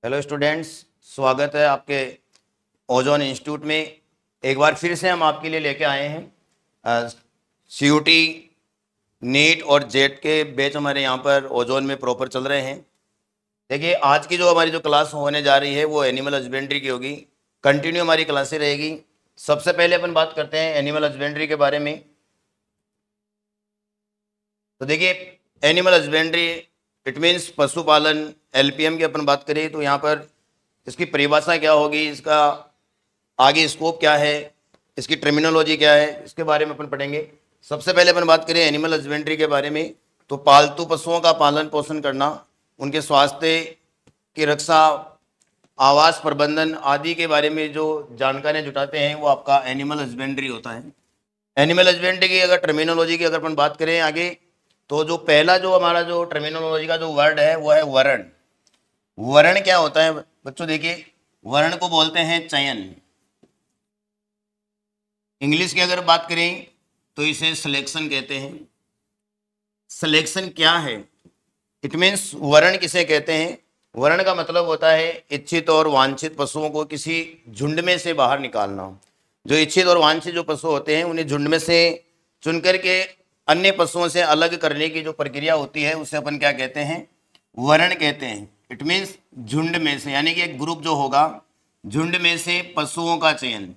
Hello students, स्वागत है आपके ओजोन इंस्टीट्यूट में। एक बार फिर से हम आपके लिए लेके आए हैं सीयूटी, नीट और जेट के बैच हमारे यहाँ पर ओजोन में प्रॉपर चल रहे हैं। देखिए, आज की जो हमारी जो क्लास होने जा रही है वो एनिमल हस्बेंड्री की होगी। कंटिन्यू हमारी क्लासें रहेगी। सबसे पहले अपन बात करते हैं एनिमल हस्बेंड्री के बारे में। तो देखिए, एनिमल हस्बेंड्री इट मीन्स पशुपालन। एलपीएम की अपन बात करें तो यहाँ पर इसकी परिभाषा क्या होगी, इसका आगे स्कोप क्या है, इसकी टर्मिनोलॉजी क्या है, इसके बारे में अपन पढ़ेंगे। सबसे पहले अपन बात करें एनिमल हस्बेंड्री के बारे में, तो पालतू पशुओं का पालन पोषण करना, उनके स्वास्थ्य की रक्षा, आवास प्रबंधन आदि के बारे में जो जानकारियाँ जुटाते हैं वो आपका एनिमल हस्बेंड्री होता है। एनिमल हस्बेंड्री की अगर टर्मिनोलॉजी की अगर अपन बात करें आगे, तो जो पहला जो हमारा जो टर्मिनोलॉजी का जो वर्ड है वो है वर्ण। वर्ण क्या होता है बच्चों? देखिए, वर्ण को बोलते हैं चयन। इंग्लिश की अगर बात करें तो इसे सिलेक्शन कहते हैं। सिलेक्शन क्या है? इट मीन्स वर्ण किसे कहते हैं? वर्ण का मतलब होता है इच्छित और वांछित पशुओं को किसी झुंड में से बाहर निकालना। जो इच्छित और वांछित जो पशु होते हैं उन्हें झुंड में से चुन करके अन्य पशुओं से अलग करने की जो प्रक्रिया होती है उसे अपन क्या कहते हैं? वर्ण कहते हैं। इट मीन्स झुंड में से, यानी कि एक ग्रुप जो होगा, झुंड में से पशुओं का चयन।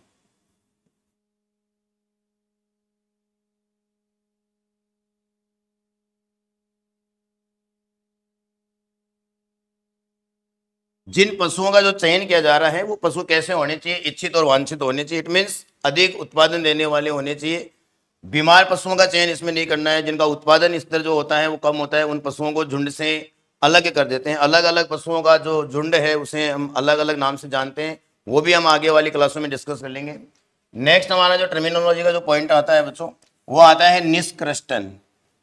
जिन पशुओं का जो चयन किया जा रहा है वो पशु कैसे होने चाहिए? इच्छित और वांछित होने चाहिए। इट मीन्स अधिक उत्पादन देने वाले होने चाहिए। बीमार पशुओं का चयन इसमें नहीं करना है। जिनका उत्पादन स्तर जो होता है वो कम होता है, उन पशुओं को झुंड से अलग कर देते हैं। अलग अलग पशुओं का जो झुंड है उसे हम अलग अलग नाम से जानते हैं, वो भी हम आगे वाली क्लासों में डिस्कस कर लेंगे। नेक्स्ट हमारा जो टर्मिनोलॉजी का जो पॉइंट आता है बच्चों, वो आता है निष्कर्षण।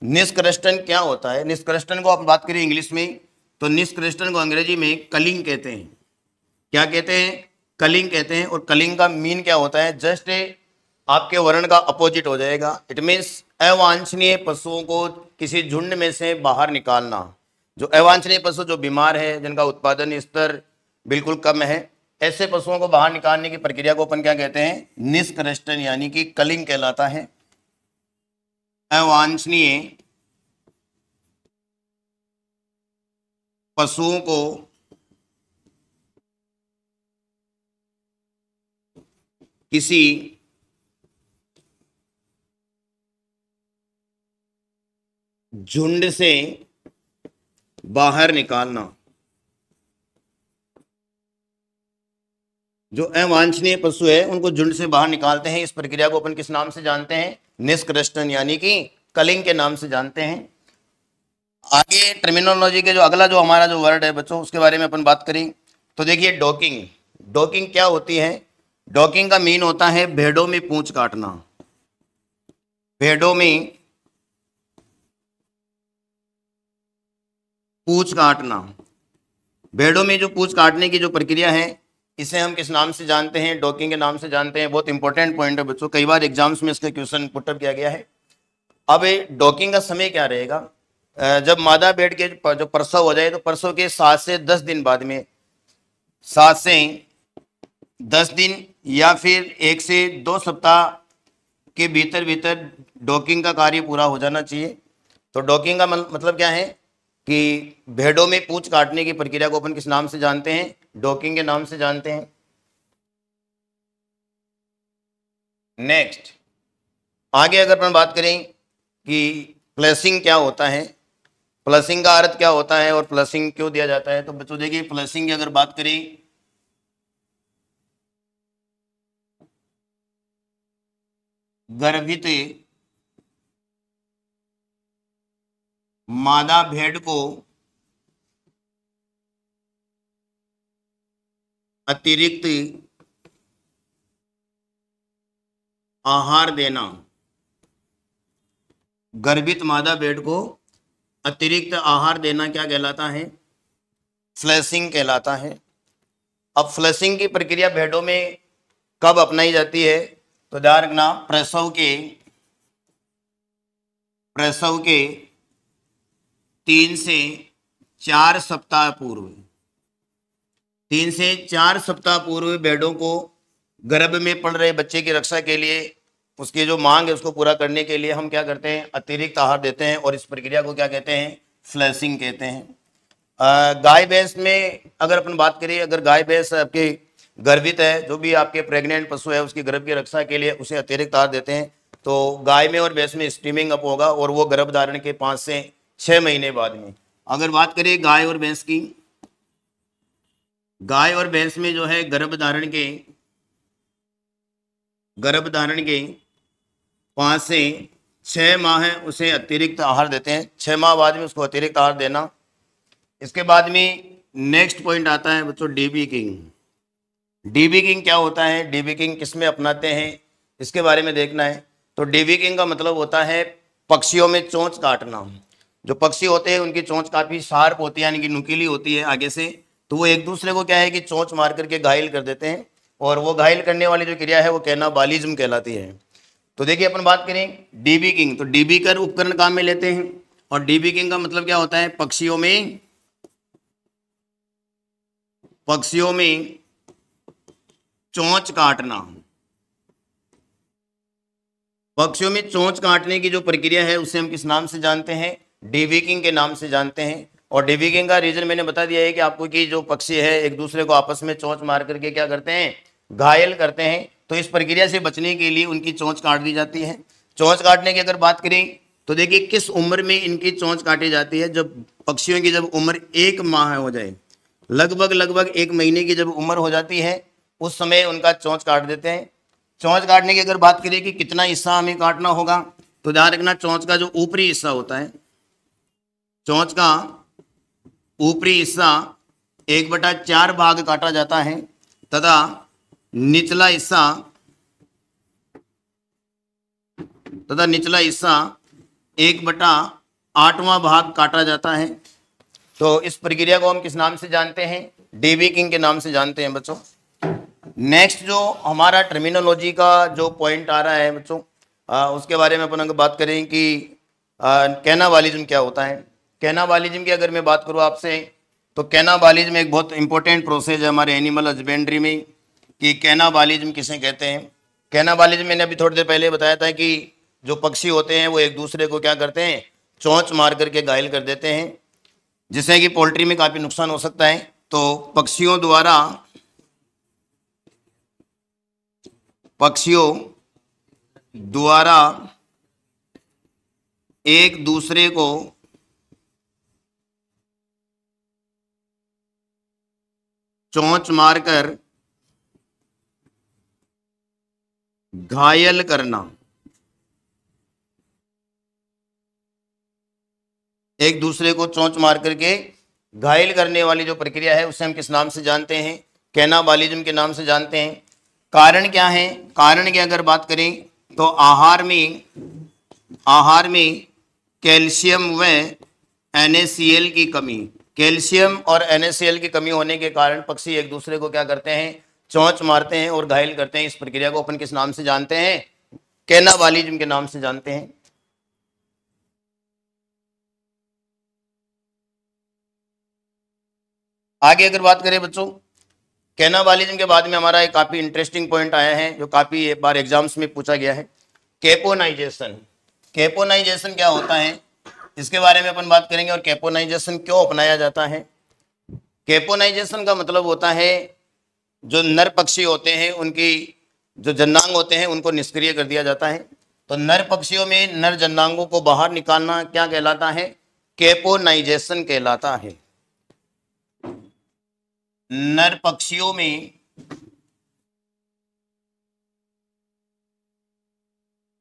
निष्कर्षण क्या होता है? निष्कर्षण को आप बात करें इंग्लिश में, तो निष्कर्षण को अंग्रेजी में कलिंग कहते हैं। क्या कहते हैं? कलिंग कहते हैं। और कलिंग का मीन क्या होता है? जस्ट आपके वर्ण का अपोजिट हो जाएगा। इट मीन्स अवांछनीय पशुओं को किसी झुंड में से बाहर निकालना। जो अवांछनीय पशु जो बीमार है, जिनका उत्पादन स्तर बिल्कुल कम है, ऐसे पशुओं को बाहर निकालने की प्रक्रिया को अपन क्या कहते हैं? निष्कर्षण, यानी कि कलिंग कहलाता है। अवांछनीय पशुओं को किसी झुंड से बाहर निकालना। जो अवांछनीय पशु है उनको झुंड से बाहर निकालते हैं। इस प्रक्रिया को अपन किस नाम से जानते हैं? निष्कर्षण, यानी कि कलिंग के नाम से जानते हैं। आगे टर्मिनोलॉजी के जो अगला जो हमारा जो वर्ड है बच्चों, उसके बारे में अपन बात करें तो देखिए, डॉकिंग। डॉकिंग क्या होती है? डॉकिंग का मीन होता है भेड़ों में पूंछ काटना। भेड़ों में पूंछ काटना। भेड़ों में जो पूंछ काटने की जो प्रक्रिया है इसे हम किस नाम से जानते हैं? डॉकिंग के नाम से जानते हैं। बहुत इंपॉर्टेंट पॉइंट है बच्चों, कई बार एग्जाम्स में इसका क्वेश्चन पुटअप किया गया है। अब डॉकिंग का समय क्या रहेगा? जब मादा भेड़ के जो प्रसव हो जाए तो प्रसव के 7 से 10 दिन बाद में, 7 से 10 दिन या फिर 1 से 2 सप्ताह के भीतर भीतर डॉकिंग का कार्य पूरा हो जाना चाहिए। तो डॉकिंग का मतलब क्या है कि भेड़ों में पूंछ काटने की प्रक्रिया को अपन किस नाम से जानते हैं? डॉकिंग के नाम से जानते हैं। नेक्स्ट, आगे अगर अपन बात करें कि फ्लशिंग क्या होता है, फ्लशिंग का अर्थ क्या होता है और फ्लशिंग क्यों दिया जाता है, तो बच्चों देखिए, फ्लशिंग की अगर बात करें, गर्भित मादा भेड़ को अतिरिक्त आहार देना। गर्भित मादा भेड़ को अतिरिक्त आहार देना क्या कहलाता है? फ्लशिंग कहलाता है। अब फ्लशिंग की प्रक्रिया भेड़ों में कब अपनाई जाती है? तो ध्यान रखना, प्रसव के 3 से 4 सप्ताह पूर्व। 3 से 4 सप्ताह पूर्व बेडों को गर्भ में पड़ रहे बच्चे की रक्षा के लिए, उसकी जो मांग है उसको पूरा करने के लिए हम क्या करते हैं, अतिरिक्त आहार देते हैं, और इस प्रक्रिया को क्या कहते हैं, फ्लैशिंग कहते हैं। गाय भैंस में अगर अपन बात करें, अगर गाय भैंस आपके गर्भित है, जो भी आपके प्रेग्नेंट पशु है, उसकी गर्भ की रक्षा के लिए उसे अतिरिक्त आहार देते हैं, तो गाय में और भैंस में स्टीमिंग अप होगा, और वो गर्भ धारण के 5 से 6 महीने बाद में। अगर बात करें गाय और भैंस की, गाय और भैंस में जो है गर्भ धारण के 5 से 6 माह है उसे अतिरिक्त आहार देते हैं, 6 माह बाद में उसको अतिरिक्त आहार देना। इसके बाद में नेक्स्ट पॉइंट आता है बच्चों, डीबी किंग। डीबी किंग क्या होता है, डीबी किंग किसमें अपनाते हैं, इसके बारे में देखना है। तो डीबी किंग का मतलब होता है पक्षियों में चोंच काटना। जो पक्षी होते हैं उनकी चोंच काफी शार्प होती है, यानी कि नुकीली होती है आगे से, तो वो एक दूसरे को क्या है कि चोंच मार करके घायल कर देते हैं, और वो घायल करने वाली जो क्रिया है वो कैनाबालिज्म कहलाती है। तो देखिए अपन बात करें डीबी किंग, तो डीबी कर उपकरण काम में लेते हैं, और डीबी किंग का मतलब क्या होता है, पक्षियों में चोंच काटना। पक्षियों में चोंच काटने की जो प्रक्रिया है उसे हम किस नाम से जानते हैं, डीबी किंग के नाम से जानते हैं। और डीबी किंग का रीजन मैंने बता दिया है कि आपको कि जो पक्षी है एक दूसरे को आपस में चोंच मार करके क्या करते हैं, घायल करते हैं, तो इस प्रक्रिया से बचने के लिए उनकी चोंच काट दी जाती है। चोंच काटने की अगर बात करें तो देखिए किस उम्र में इनकी चोंच काटी जाती है, जब पक्षियों की जब उम्र 1 माह हो जाए, लगभग 1 महीने की जब उम्र हो जाती है, उस समय उनका चोंच काट देते हैं। चोंच काटने की अगर बात करें कि कितना हिस्सा हमें काटना होगा, तो ध्यान रखना चोंच का जो ऊपरी हिस्सा होता है, चोंच का ऊपरी हिस्सा 1/4 भाग काटा जाता है, तथा निचला हिस्सा 1/8वां भाग काटा जाता है। तो इस प्रक्रिया को हम किस नाम से जानते हैं, डीबी किंग के नाम से जानते हैं बच्चों। नेक्स्ट जो हमारा टर्मिनोलॉजी का जो पॉइंट आ रहा है बच्चों, उसके बारे में अपन अगर बात करें कि कैनाबालिज्म क्या होता है। कैनाबालिज्म की अगर मैं बात करूँ आपसे, तो कैनाबालिज्म एक बहुत इंपॉर्टेंट प्रोसेस है हमारे एनिमल हस्बेंड्री में, कि कैनाबालिज्म किसे कहते हैं। कैनाबालिज्म मैंने अभी थोड़ी देर पहले बताया था कि जो पक्षी होते हैं वो एक दूसरे को क्या करते हैं, चोंच मार करके घायल कर देते हैं, जिससे कि पोल्ट्री में काफी नुकसान हो सकता है। तो पक्षियों द्वारा एक दूसरे को चोंच मारकर घायल करना, एक दूसरे को चोंच मार करके घायल करने वाली जो प्रक्रिया है उसे हम किस नाम से जानते हैं, कैनाबालिज्म के नाम से जानते हैं। कारण क्या है, कारण की अगर बात करें तो आहार में कैल्शियम व NaCl की कमी, कैल्शियम और NaCl की कमी होने के कारण पक्षी एक दूसरे को क्या करते हैं, चोंच मारते हैं और घायल करते हैं। इस प्रक्रिया को अपन किस नाम से जानते हैं, कैनाबालिज्म के नाम से जानते हैं। आगे अगर बात करें बच्चों, कैनाबालिज्म के बाद में हमारा एक काफी इंटरेस्टिंग पॉइंट आया है जो काफी एक बार एग्जाम्स में पूछा गया है, कैपोनाइजेशन। कैपोनाइजेशन क्या होता है इसके बारे में अपन बात करेंगे, और कैपोनाइजेशन क्यों अपनाया जाता है। कैपोनाइजेशन का मतलब होता है जो नर पक्षी होते हैं उनकी जो जन्नांग होते हैं उनको निष्क्रिय कर दिया जाता है। तो नर पक्षियों में नर जन्नांगों को बाहर निकालना क्या कहलाता है, कैपोनाइजेशन कहलाता है। नर पक्षियों में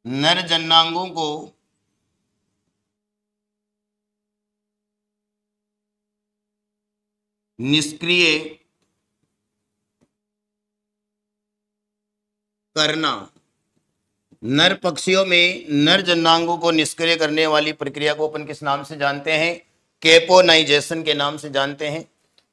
नर जन्नांगों को निष्क्रिय करना, नर पक्षियों में नर जन्नांगों को निष्क्रिय करने वाली प्रक्रिया को अपन किस नाम से जानते हैं, कैपोनाइजेशन के नाम से जानते हैं।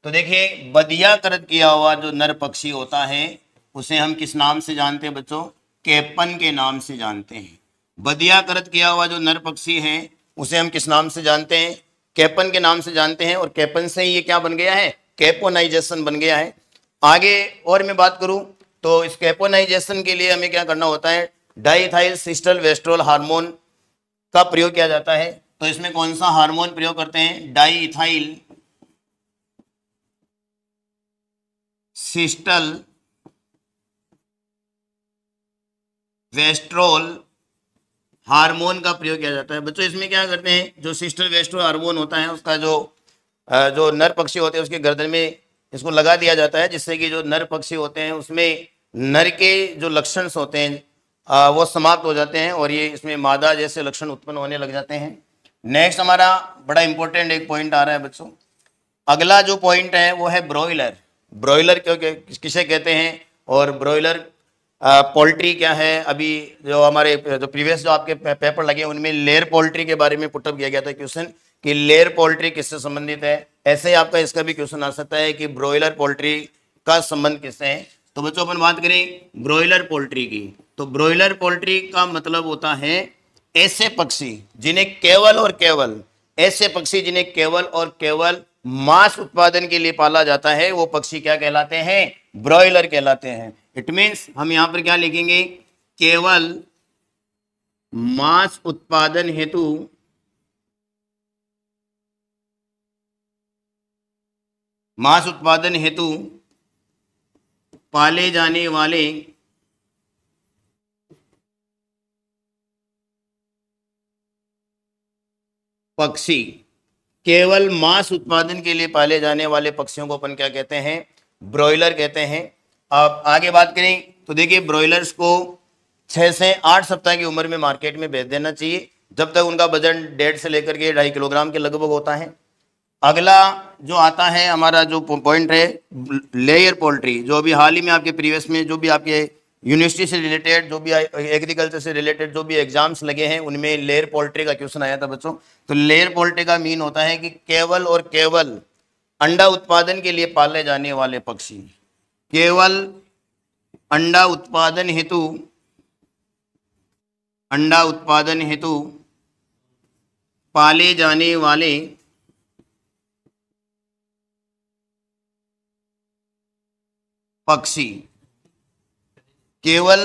तो देखिए बदियाकृत किया हुआ जो नर पक्षी होता है उसे हम किस नाम से जानते हैं बच्चों, कैपन के नाम से जानते हैं। बदियाकृत किया हुआ जो नर पक्षी है उसे हम किस नाम से जानते हैं, कैपन के नाम से जानते हैं। और कैपन से ही ये क्या बन गया है, कैपोनाइजेशन बन गया है। आगे और मैं बात करूं तो स्केपोनाइजेशन के लिए हमें क्या करना होता है, डाइथाइल सिस्टल वेस्ट्रोल हार्मोन का प्रयोग किया जाता है। तो इसमें कौन सा हार्मोन प्रयोग करते हैं, डाइथाइल सिस्टल वेस्ट्रोल हार्मोन का प्रयोग किया जाता है। बच्चों इसमें क्या करते हैं, जो सिस्टल वेस्ट्रोल हार्मोन होता है उसका जो नर पक्षी होते हैं उसके गर्दन में इसको लगा दिया जाता है, जिससे कि जो नर पक्षी होते हैं उसमें नर के जो लक्षण होते हैं वो समाप्त हो जाते हैं और ये इसमें मादा जैसे लक्षण उत्पन्न होने लग जाते हैं। नेक्स्ट हमारा बड़ा इंपॉर्टेंट एक पॉइंट आ रहा है बच्चों, अगला जो पॉइंट है वो है ब्रॉयलर। ब्रॉयलर क्यों किसे कहते हैं और ब्रॉयलर पोल्ट्री क्या है। अभी जो हमारे जो प्रीवियस जो आपके पेपर लगे उनमें लेयर पोल्ट्री के बारे में पुटअप किया गया था क्वेश्चन कि लेयर पोल्ट्री किससे संबंधित है। ऐसे ही आपका इसका भी क्वेश्चन आ सकता है कि ब्रॉयलर पोल्ट्री का संबंध किससे है। तो बच्चों अपन बात करें ब्रॉयलर पोल्ट्री की, तो ब्रॉयलर पोल्ट्री का मतलब होता है ऐसे पक्षी जिन्हें केवल और केवल ऐसे पक्षी जिन्हें केवल और केवल मांस उत्पादन के लिए पाला जाता है, वो पक्षी क्या कहलाते हैं, ब्रॉयलर कहलाते हैं। इट मीन्स हम यहां पर क्या लिखेंगे, केवल मांस उत्पादन हेतु पाले जाने वाले पक्षी, केवल मांस उत्पादन के लिए पाले जाने वाले पक्षियों को अपन क्या कहते हैं, ब्रॉयलर कहते हैं। अब आगे बात करें तो देखिए ब्रॉयलर्स को 6 से 8 सप्ताह की उम्र में मार्केट में बेच देना चाहिए, जब तक उनका वजन 1.5 से लेकर के 2.5 किलोग्राम के लगभग होता है। अगला जो आता है हमारा जो पॉइंट है लेयर पोल्ट्री, जो अभी हाल ही में आपके प्रीवियस में जो भी आपके यूनिवर्सिटी से रिलेटेड जो भी एग्रीकल्चर से रिलेटेड जो भी एग्जाम्स लगे हैं उनमें लेयर पोल्ट्री का क्वेश्चन आया था बच्चों। तो लेयर पोल्ट्री का मीन होता है कि केवल और केवल अंडा उत्पादन के लिए पाले जाने वाले पक्षी, केवल अंडा उत्पादन हेतु पाले जाने वाले पक्षी, केवल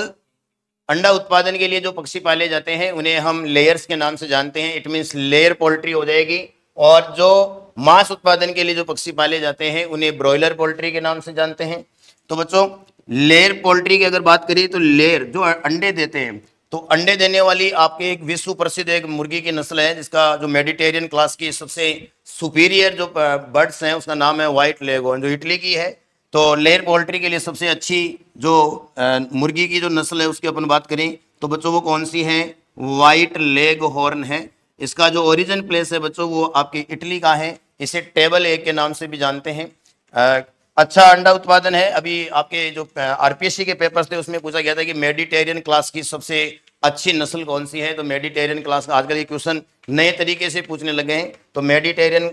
अंडा उत्पादन के लिए जो पक्षी पाले जाते हैं उन्हें हम लेयर्स के नाम से जानते हैं। इट मींस लेयर पोल्ट्री हो जाएगी। और जो मांस उत्पादन के लिए जो पक्षी पाले जाते हैं उन्हें ब्रॉयलर पोल्ट्री के नाम से जानते हैं। तो बच्चों लेयर पोल्ट्री की अगर बात करें तो लेयर जो अंडे देते हैं, तो अंडे देने वाली आपके एक विश्व प्रसिद्ध एक मुर्गी की नस्ल है जिसका जो मेडिटेरियन क्लास की सबसे सुपीरियर जो बर्ड्स हैं उसका नाम है व्हाइट लेगहॉर्न, जो इटली की है। तो लेयर पोल्ट्री के लिए सबसे अच्छी जो मुर्गी की जो नस्ल है उसकी अपन बात करें तो बच्चों वो कौन सी है, व्हाइट लेगहॉर्न है। इसका जो ओरिजिन प्लेस है बच्चों वो आपके इटली का है। इसे टेबल एग के नाम से भी जानते हैं। अच्छा अंडा उत्पादन है। अभी आपके जो आरपीएससी के पेपर्स थे उसमें पूछा गया था कि मेडिटेरियन क्लास की सबसे अच्छी नस्ल कौन सी है। तो मेडिटेरियन क्लास का आजकल ये क्वेश्चन नए तरीके से पूछने लगे हैं। तो मेडिटेरियन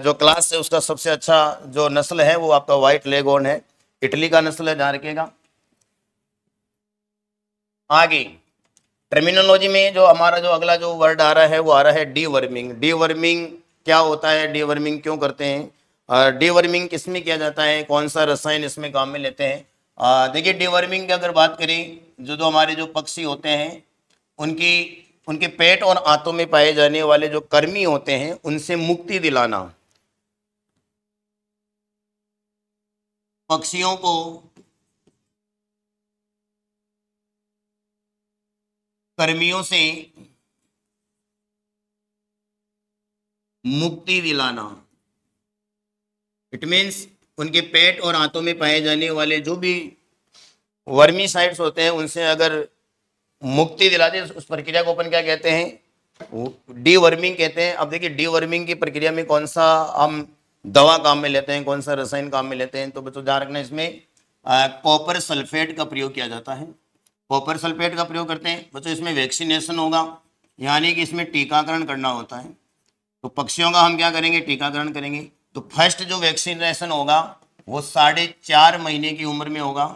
जो क्लास है उसका सबसे अच्छा जो नस्ल है वो आपका व्हाइट लेगहॉर्न है, इटली का नस्ल है, ध्यान रखिएगा। आगे टर्मिनोलॉजी में जो हमारा जो अगला जो वर्ड आ रहा है वो आ रहा है डीवर्मिंग। डीवर्मिंग क्या होता है, डीवर्मिंग क्यों करते हैं, डीवर्मिंग किस में किया जाता है, कौन सा रसायन इसमें काम में लेते हैं। देखिए डीवर्मिंग की अगर बात करें जो हमारे जो पक्षी होते हैं उनके पेट और आंतों में पाए जाने वाले जो कर्मी होते हैं उनसे मुक्ति दिलाना, पक्षियों को कर्मियों से मुक्ति दिलाना। इट मीन्स उनके पेट और आंतों में पाए जाने वाले जो भी वर्मीसाइड्स होते हैं उनसे अगर मुक्ति दिलाते हैं उस प्रक्रिया को अपन क्या कहते हैं, डीवर्मिंग कहते हैं। अब देखिए डीवर्मिंग की प्रक्रिया में कौन सा हम दवा काम में लेते हैं, कौन सा रसायन काम में लेते हैं। तो बच्चों ध्यान रखना इसमें कॉपर सल्फेट का प्रयोग किया जाता है। कॉपर सल्फेट का प्रयोग करते हैं बच्चों। इसमें वैक्सीनेशन होगा, यानी कि इसमें टीकाकरण करना होता है। तो पक्षियों का हम क्या करेंगे, टीकाकरण करेंगे। तो फर्स्ट जो वैक्सीनेशन होगा वो 4.5 महीने की उम्र में होगा।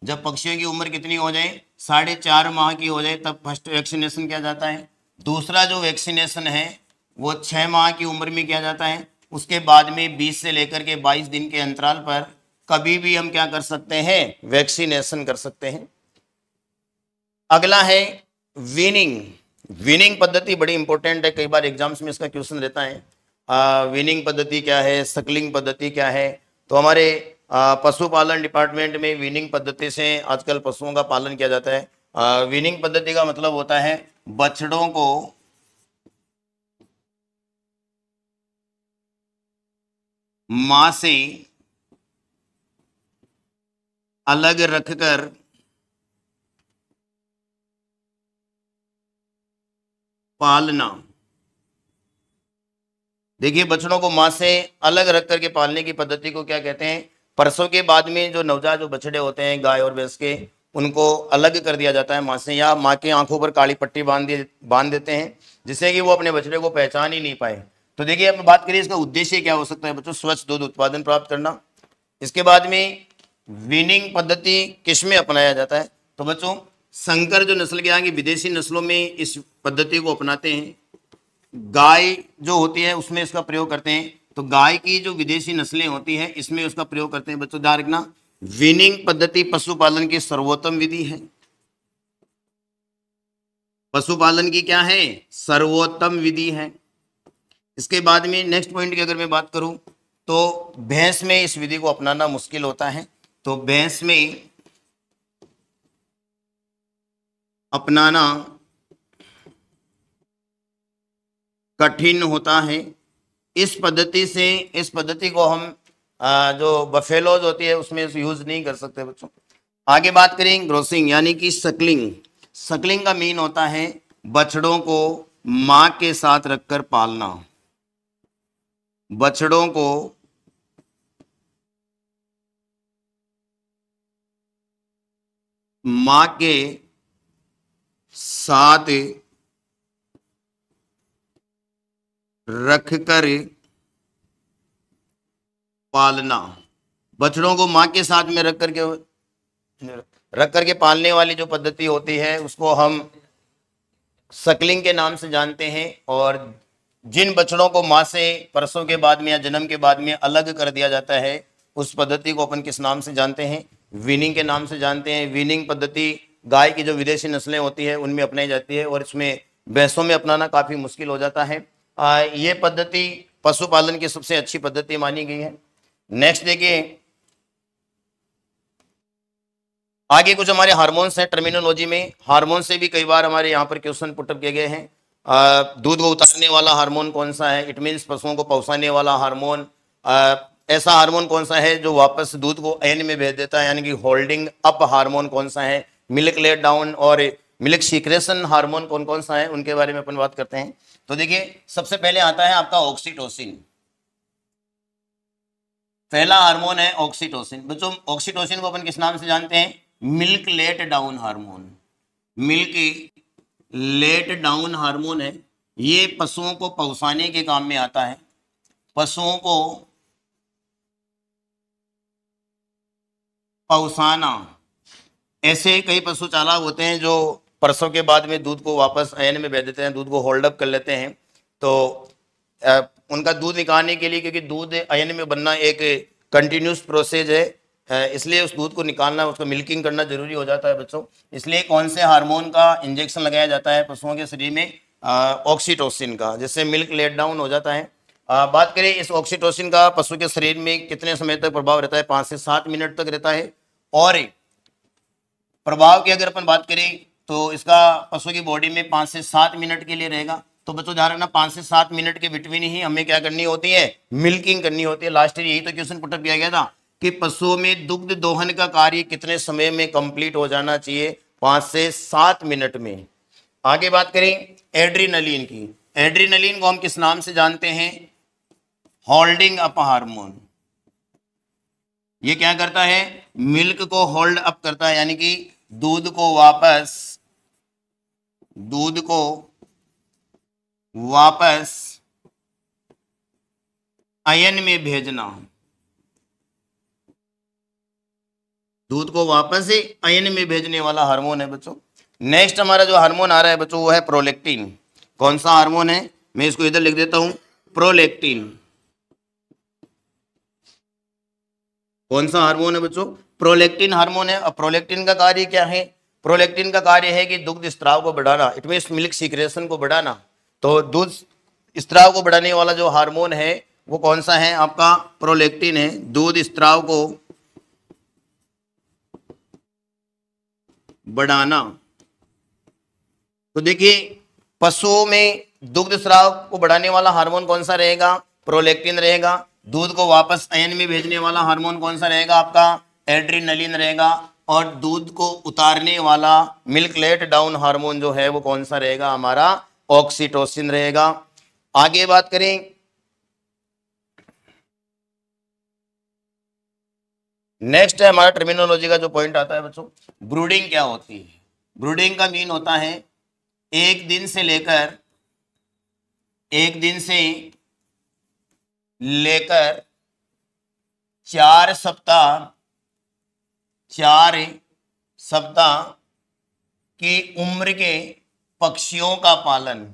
जब पक्षियों की उम्र कितनी हो जाए, 4.5 माह की हो जाए, तब फर्स्ट वैक्सीनेशन किया जाता है। दूसरा जो वैक्सीनेशन है वो 6 माह की उम्र में किया जाता है। उसके बाद में 20 से लेकर के 22 दिन के अंतराल पर कभी भी हम क्या कर सकते हैं, वैक्सीनेशन कर सकते हैं। अगला है वीनिंग। वीनिंग पद्धति बड़ी इंपॉर्टेंट है, कई बार एग्जाम्स में इसका क्वेश्चन रहता है। वीनिंग पद्धति क्या है, सकलिंग पद्धति क्या है। तो हमारे पशुपालन डिपार्टमेंट में वीनिंग पद्धति से आजकल पशुओं का पालन किया जाता है। वीनिंग पद्धति का मतलब होता है बछड़ों को मां से अलग रखकर पालना। देखिए, बछड़ों को मां से अलग रख करके पालने की पद्धति को क्या कहते हैं, प्रसव के बाद में जो नवजात जो बछड़े होते हैं गाय और भैंस के, उनको अलग कर दिया जाता है मां से, या मां की आंखों पर काली पट्टी बांध देते हैं, जिससे कि वो अपने बछड़े को पहचान ही नहीं पाए। तो देखिए, अब बात करिए इसका उद्देश्य क्या हो सकता है बच्चों, स्वच्छ दूध उत्पादन प्राप्त करना। इसके बाद में वीनिंग पद्धति किस में अपनाया जाता है, तो बच्चों संकर जो नस्ल के आगे विदेशी नस्लों में इस पद्धति को अपनाते हैं। गाय जो होती है उसमें इसका प्रयोग करते हैं, तो गाय की जो विदेशी नस्लें होती हैं इसमें उसका प्रयोग करते हैं। बच्चों ध्यान रखना, वीनिंग पद्धति पशुपालन की सर्वोत्तम विधि है। पशुपालन की क्या है, सर्वोत्तम विधि है। इसके बाद में नेक्स्ट पॉइंट की अगर मैं बात करूं तो भैंस में इस विधि को अपनाना मुश्किल होता है, तो भैंस में अपनाना कठिन होता है। इस पद्धति को हम जो बफेलोज होती है उसमें यूज नहीं कर सकते बच्चों। आगे बात करें ग्रोसिंग यानी कि सकलिंग। सकलिंग का मीन होता है बछड़ों को मां के साथ रखकर पालना। बछड़ों को मां के साथ रखकर पालना। बछड़ों को मां के साथ में रख करके पालने वाली जो पद्धति होती है उसको हम सकलिंग के नाम से जानते हैं। और जिन बछड़ों को मां से प्रसव के बाद में या जन्म के बाद में अलग कर दिया जाता है उस पद्धति को अपन किस नाम से जानते हैं, वीनिंग के नाम से जानते हैं। वीनिंग पद्धति गाय की जो विदेशी नस्लें होती है उनमें अपनाई जाती है और इसमें भैंसों में अपनाना काफी मुश्किल हो जाता है। ये पद्धति पशुपालन की सबसे अच्छी पद्धति मानी गई है। नेक्स्ट देखिए, आगे कुछ हमारे हार्मोन्स हैं। टर्मिनोलॉजी में हार्मोन से भी कई बार हमारे यहाँ पर क्वेश्चन पुटअप किए गए हैं। दूध को उतारने वाला हार्मोन कौन सा है, इट मीन्स पशुओं को पहुंचाने वाला हार्मोन। ऐसा हार्मोन कौन सा है जो वापस दूध को अयन में भेज देता है, यानी कि होल्डिंग अप हार्मोन कौन सा है। मिल्क लेट डाउन और मिल्क सीक्रेशन हार्मोन कौन कौन सा है, उनके बारे में अपन बात करते हैं। तो देखिए, सबसे पहले आता है आपका ऑक्सीटोसिन। पहला हार्मोन है ऑक्सीटोसिन। बच्चों ऑक्सीटोसिन को अपन किस नाम से जानते हैं, milk let down hormone. Milk let down hormone है, ये पशुओं को पहुंचाने के काम में आता है। पशुओं को पहुंचाना, ऐसे कई पशु चालक होते हैं जो प्रसव के बाद में दूध को वापस अयन में भेज देते हैं, दूध को होल्ड अप कर लेते हैं। तो उनका दूध निकालने के लिए, क्योंकि दूध अयन में बनना एक कंटिन्यूस प्रोसेस है, इसलिए उस दूध को निकालना, उसको मिल्किंग करना जरूरी हो जाता है बच्चों। इसलिए कौन से हार्मोन का इंजेक्शन लगाया जाता है पशुओं के शरीर में, ऑक्सीटोसिन का, जिससे मिल्क लेट डाउन हो जाता है। बात करें इस ऑक्सीटोसिन का पशु के शरीर में कितने समय तक प्रभाव रहता है, 5 से 7 मिनट तक रहता है। और प्रभाव की अगर अपन बात करें तो इसका पशु की बॉडी में 5 से 7 मिनट के लिए रहेगा। तो बच्चों ध्यान रखना, 5 से 7 मिनट के बिटवीन ही हमें क्या करनी होती है, मिल्किंग करनी होती है। लास्ट ईयर यही तो क्वेश्चन पुटअप किया गया था कि पशुओं में दुग्ध दोहन का कार्य कितने समय में कंप्लीट हो जाना चाहिए, 5 से 7 मिनट में। आगे बात करें एड्रीनलिन की। एड्रीनलिन को हम किस नाम से जानते हैं, होल्डिंग अप हार्मोन। ये क्या करता है, मिल्क को होल्ड अप करता है, यानी कि दूध को वापस अयन में भेजना। दूध को वापस अयन में भेजने वाला हार्मोन है बच्चों। नेक्स्ट हमारा जो हार्मोन आ रहा है बच्चों वो है प्रोलैक्टिन। कौन सा हार्मोन है, मैं इसको इधर लिख देता हूं, प्रोलैक्टिन। कौन सा हार्मोन है बच्चों? प्रोलैक्टिन हार्मोन है। अब प्रोलैक्टिन का कार्य क्या है? प्रोलैक्टिन का कार्य है कि दुग्ध स्त्राव को बढ़ाना, इट मींस मिल्क सीक्रेशन को बढ़ाना। तो दूध स्त्राव को बढ़ाने वाला जो हार्मोन है वो कौन सा है? आपका प्रोलैक्टिन है। दूध स्त्राव को बढ़ाना। तो देखिए पशुओं में दुग्ध स्राव को बढ़ाने वाला हार्मोन कौन सा रहेगा? प्रोलैक्टिन रहेगा। दूध को वापस अयन में भेजने वाला हार्मोन कौन सा रहेगा? आपका एड्रिनलिन रहेगा। और दूध को उतारने वाला मिल्क लेट डाउन हार्मोन जो है वो कौन सा रहेगा? हमारा ऑक्सीटोसिन रहेगा। आगे बात करें, नेक्स्ट है हमारा टर्मिनोलॉजी का जो पॉइंट आता है बच्चों, ब्रूडिंग क्या होती है? ब्रूडिंग का मीन होता है एक दिन से लेकर 4 सप्ताह की उम्र के पक्षियों का पालन।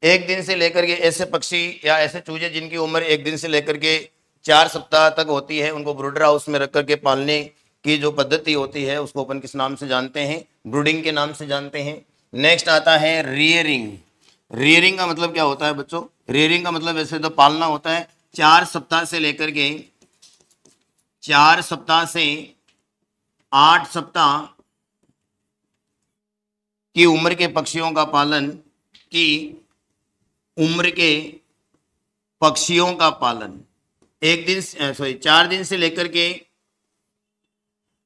एक दिन से लेकर के ऐसे पक्षी या ऐसे चूजे जिनकी उम्र एक दिन से लेकर के 4 सप्ताह तक होती है, उनको ब्रूडर हाउस में रख करके पालने की जो पद्धति होती है उसको अपन किस नाम से जानते हैं? ब्रूडिंग के नाम से जानते हैं। नेक्स्ट आता है रियरिंग। रियरिंग का मतलब क्या होता है बच्चों? रियरिंग का मतलब वैसे तो पालना होता है। 4 सप्ताह से लेकर के 4 सप्ताह से 8 सप्ताह की उम्र के पक्षियों का पालन, की उम्र के पक्षियों का पालन 4 दिन से लेकर के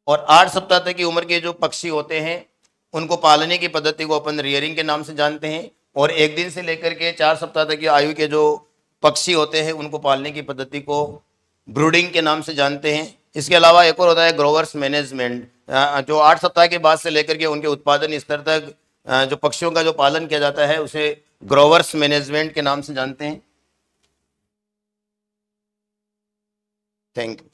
और 8 सप्ताह तक की उम्र के जो पक्षी होते हैं उनको पालने की पद्धति को अपन रियरिंग के नाम से जानते हैं। और 1 दिन से लेकर के 4 सप्ताह तक की आयु के जो पक्षी होते हैं उनको पालने की पद्धति को ब्रूडिंग के नाम से जानते हैं। इसके अलावा एक और होता है ग्रोवर्स मैनेजमेंट, जो 8 सप्ताह के बाद से लेकर के उनके उत्पादन स्तर तक जो पक्षियों का जो पालन किया जाता है उसे ग्रोवर्स मैनेजमेंट के नाम से जानते हैं। Thank you.